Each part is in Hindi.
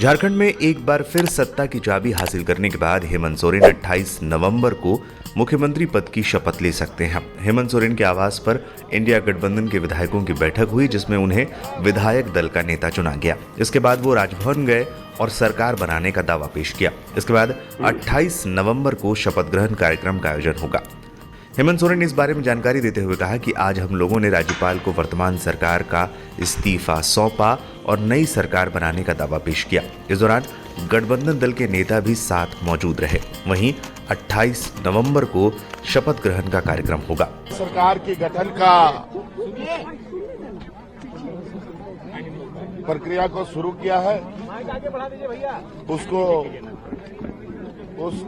झारखंड में एक बार फिर सत्ता की चाबी हासिल करने के बाद हेमंत सोरेन 28 नवंबर को मुख्यमंत्री पद की शपथ ले सकते हैं। हेमंत सोरेन के आवास पर इंडिया गठबंधन के विधायकों की बैठक हुई, जिसमें उन्हें विधायक दल का नेता चुना गया। इसके बाद वो राजभवन गए और सरकार बनाने का दावा पेश किया। इसके बाद 28 नवंबर को शपथ ग्रहण कार्यक्रम का आयोजन होगा। हेमंत सोरेन ने इस बारे में जानकारी देते हुए कहा कि आज हम लोगों ने राज्यपाल को वर्तमान सरकार का इस्तीफा सौंपा और नई सरकार बनाने का दावा पेश किया। इस दौरान गठबंधन दल के नेता भी साथ मौजूद रहे। वहीं 28 नवंबर को शपथ ग्रहण का कार्यक्रम होगा। सरकार के गठन का प्रक्रिया को शुरू किया है, उसको उस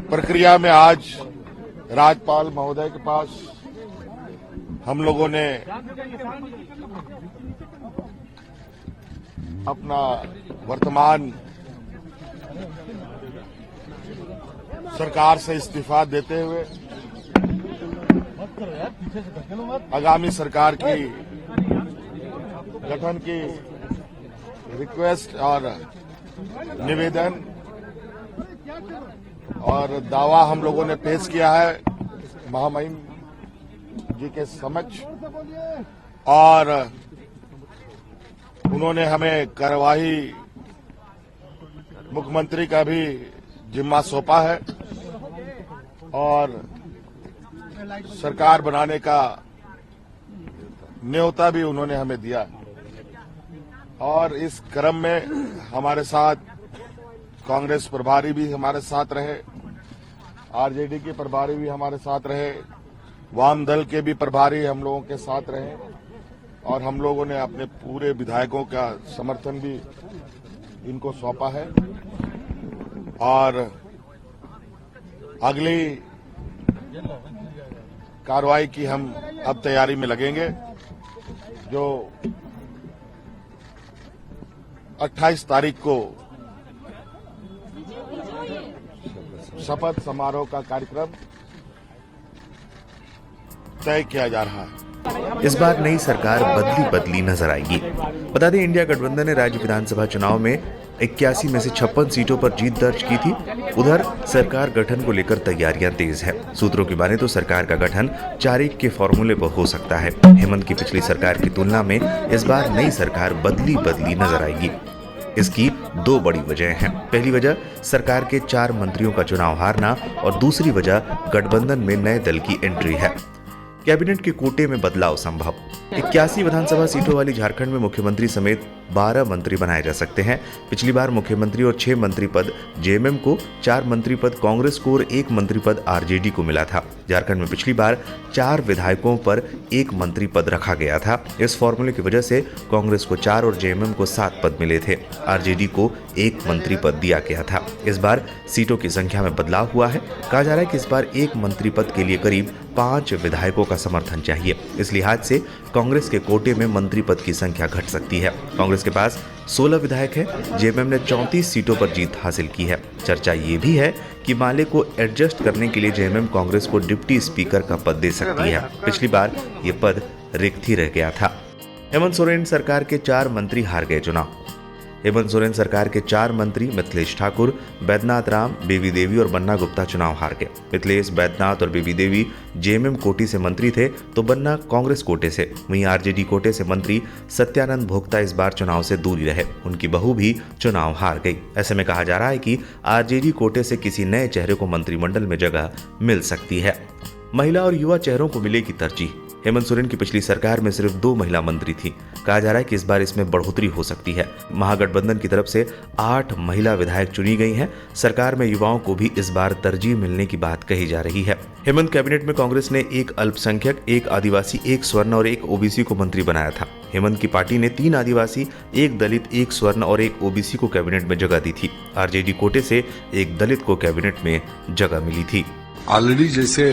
प्रक्रिया में आज राज्यपाल महोदय के पास हम लोगों ने अपना वर्तमान सरकार से इस्तीफा देते हुए आगामी सरकार की गठन की रिक्वेस्ट और निवेदन और दावा हम लोगों ने पेश किया है महामहिम जी के समक्ष, और उन्होंने हमें कार्यवाही मुख्यमंत्री का भी जिम्मा सौंपा है और सरकार बनाने का न्योता भी उन्होंने हमें दिया। और इस क्रम में हमारे साथ कांग्रेस प्रभारी भी हमारे साथ रहे, आरजेडी के प्रभारी भी हमारे साथ रहे, वाम दल के भी प्रभारी हम लोगों के साथ रहे और हम लोगों ने अपने पूरे विधायकों का समर्थन भी इनको सौंपा है। और अगली कार्रवाई की हम अब तैयारी में लगेंगे, जो 28 तारीख को शपथ समारोह का कार्यक्रम तय किया जा रहा है। इस बार नई सरकार बदली नजर आएगी। बता दें, इंडिया गठबंधन ने राज्य विधानसभा चुनाव में 81 में से 56 सीटों पर जीत दर्ज की थी। उधर सरकार गठन को लेकर तैयारियां तेज है। सूत्रों की माने तो सरकार का गठन 4-1 के फॉर्मूले पर हो सकता है। हेमंत की पिछली सरकार की तुलना में इस बार नई सरकार बदली नजर आएगी। इसकी दो बड़ी वजह हैं। पहली वजह सरकार के 4 मंत्रियों का चुनाव हारना और दूसरी वजह गठबंधन में नए दल की एंट्री है। कैबिनेट के कोटे में बदलाव संभव। 81 विधानसभा सीटों वाली झारखंड में मुख्यमंत्री समेत 12 मंत्री बनाए जा सकते हैं। पिछली बार मुख्यमंत्री और 6 मंत्री पद जेएमएम को, 4 मंत्री पद कांग्रेस को और 1 मंत्री पद आरजेडी को मिला था। झारखंड में पिछली बार 4 विधायकों पर 1 मंत्री पद रखा गया था। इस फॉर्मूले की वजह से कांग्रेस को 4 और जेएमएम को 7 पद मिले थे। आरजेडी को 1 मंत्री पद दिया गया था। इस बार सीटों की संख्या में बदलाव हुआ है। कहा जा रहा है कि इस बार 1 मंत्री पद के लिए करीब 5 विधायकों का समर्थन चाहिए। इस लिहाज से कांग्रेस के कोटे में मंत्री पद की संख्या घट सकती है। कांग्रेस के पास 16 विधायक है। जेएमएम ने 34 सीटों पर जीत हासिल की है। चर्चा ये भी है कि माले को एडजस्ट करने के लिए जेएमएम कांग्रेस को डिप्टी स्पीकर का पद दे सकती है। पिछली बार ये पद रिक्त ही रह गया था। हेमंत सोरेन सरकार के 4 मंत्री हार गए चुनाव। हेमंत सोरेन सरकार के 4 मंत्री मिथिलेश ठाकुर, बैद्यनाथ राम, बेबी देवी और बन्ना गुप्ता चुनाव हार गए। मिथिलेश, बैद्यनाथ और बेबी देवी जेएमएम कोटे से मंत्री थे तो बन्ना कांग्रेस कोटे से। वहीं आरजेडी कोटे से मंत्री सत्यानंद भोक्ता इस बार चुनाव से दूर रहे। उनकी बहू भी चुनाव हार गई। ऐसे में कहा जा रहा है कि आरजेडी कोटे से किसी नए चेहरे को मंत्रिमंडल में जगह मिल सकती है। महिला और युवा चेहरों को मिलेगी तरजीह। हेमंत सोरेन की पिछली सरकार में सिर्फ 2 महिला मंत्री थी। कहा जा रहा है कि इस बार इसमें बढ़ोतरी हो सकती है। महागठबंधन की तरफ से 8 महिला विधायक चुनी गई हैं। सरकार में युवाओं को भी इस बार तरजीह मिलने की बात कही जा रही है। हेमंत कैबिनेट में कांग्रेस ने 1 अल्पसंख्यक, 1 आदिवासी, 1 स्वर्ण और 1 ओबीसी को मंत्री बनाया था। हेमंत की पार्टी ने 3 आदिवासी, 1 दलित, 1 स्वर्ण और 1 ओबीसी को कैबिनेट में जगह दी थी। आरजेडी कोटे से 1 दलित को कैबिनेट में जगह मिली थी। ऑलरेडी जैसे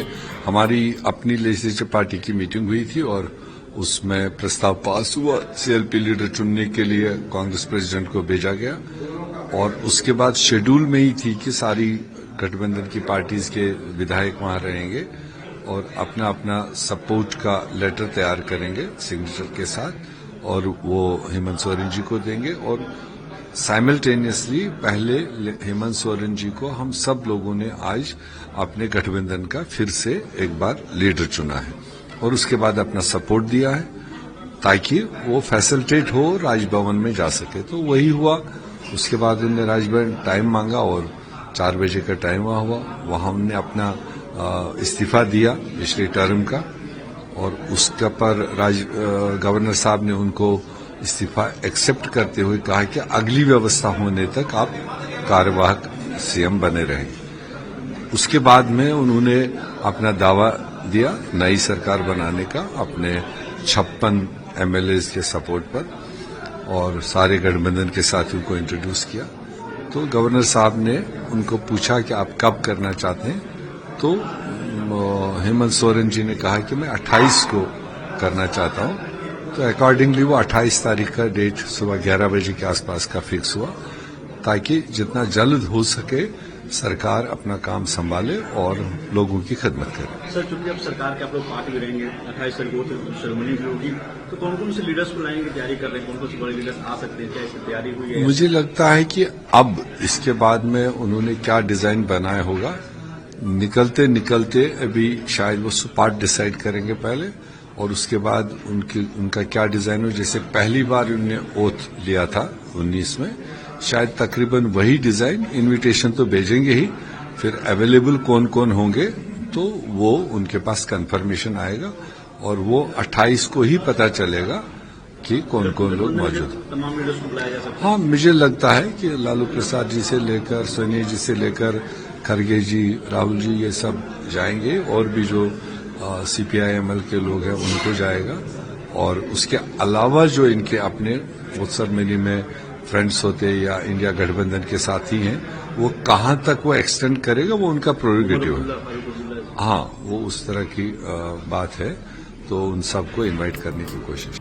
हमारी अपनी लेजिस्लेटिव पार्टी की मीटिंग हुई थी और उसमें प्रस्ताव पास हुआ, सीएलपी लीडर चुनने के लिए कांग्रेस प्रेसिडेंट को भेजा गया और उसके बाद शेड्यूल में ही थी कि सारी गठबंधन की पार्टीज के विधायक वहां रहेंगे और अपना अपना सपोर्ट का लेटर तैयार करेंगे सिग्नेचर के साथ और वो हेमंत सोरेन जी को देंगे और साइमल्टेनियसली पहले हेमंत सोरेन जी को हम सब लोगों ने आज अपने गठबंधन का फिर से एक बार लीडर चुना है और उसके बाद अपना सपोर्ट दिया है ताकि वो फैसिलिटेट हो राजभवन में जा सके। तो वही हुआ। उसके बाद उन्होंने राजभवन टाइम मांगा और 4 बजे का टाइम हुआ। वहां उन्होंने अपना इस्तीफा दिया पिछले टर्म का और उसके पर गवर्नर साहब ने उनको इस्तीफा एक्सेप्ट करते हुए कहा कि अगली व्यवस्था होने तक आप कार्यवाहक सीएम बने रहेंगे। उसके बाद में उन्होंने अपना दावा दिया नई सरकार बनाने का अपने 56 एमएलएज के सपोर्ट पर और सारे गठबंधन के साथियों को इंट्रोड्यूस किया। तो गवर्नर साहब ने उनको पूछा कि आप कब करना चाहते हैं, तो हेमंत सोरेन जी ने कहा कि मैं 28 को करना चाहता हूं। तो अकॉर्डिंगली वो 28 तारीख का डेट सुबह 11 बजे के आसपास का फिक्स हुआ ताकि जितना जल्द हो सके सरकार अपना काम संभाले और लोगों की खिदमत करे। सर, चूंकि अब सरकार के आप लोग पार्टी में रहेंगे, 28 तारीख को सेरेमनी भी होगी, तो कौन कौन से लीडर्स को लाएंगे, तैयारी कर रहे हैं, कौन कौन से बड़े लीडर्स आ सकते हैं, क्या इसकी तैयारी हुई है? मुझे लगता है कि अब इसके बाद में उन्होंने क्या डिजाइन बनाया होगा, निकलते निकलते अभी शायद वो पार्ट डिसाइड करेंगे पहले और उसके बाद उनका क्या डिजाइन हो। जैसे पहली बार उन्होंने ओथ लिया था 19 में, शायद तकरीबन वही डिजाइन। इनविटेशन तो भेजेंगे ही, फिर अवेलेबल कौन कौन होंगे तो वो उनके पास कंफर्मेशन आएगा और वो 28 को ही पता चलेगा कि कौन कौन लोग मौजूद हैं। तमाम लीडर्स को बुलाया जा सकता है। हाँ, मुझे लगता है कि लालू प्रसाद जी से लेकर सोनिया जी से लेकर खरगे जी, राहुल जी, ये सब जाएंगे और भी जो सीपीआईएमएल के लोग हैं उनको जाएगा। और उसके अलावा जो इनके अपने उत्सव मेले में फ्रेंड्स होते या इंडिया गठबंधन के साथी हैं, वो कहां तक वो एक्सटेंड करेगा वो उनका प्रोरोगेटिव है। हाँ, वो उस तरह की बात है, तो उन सबको इनवाइट करने की कोशिश।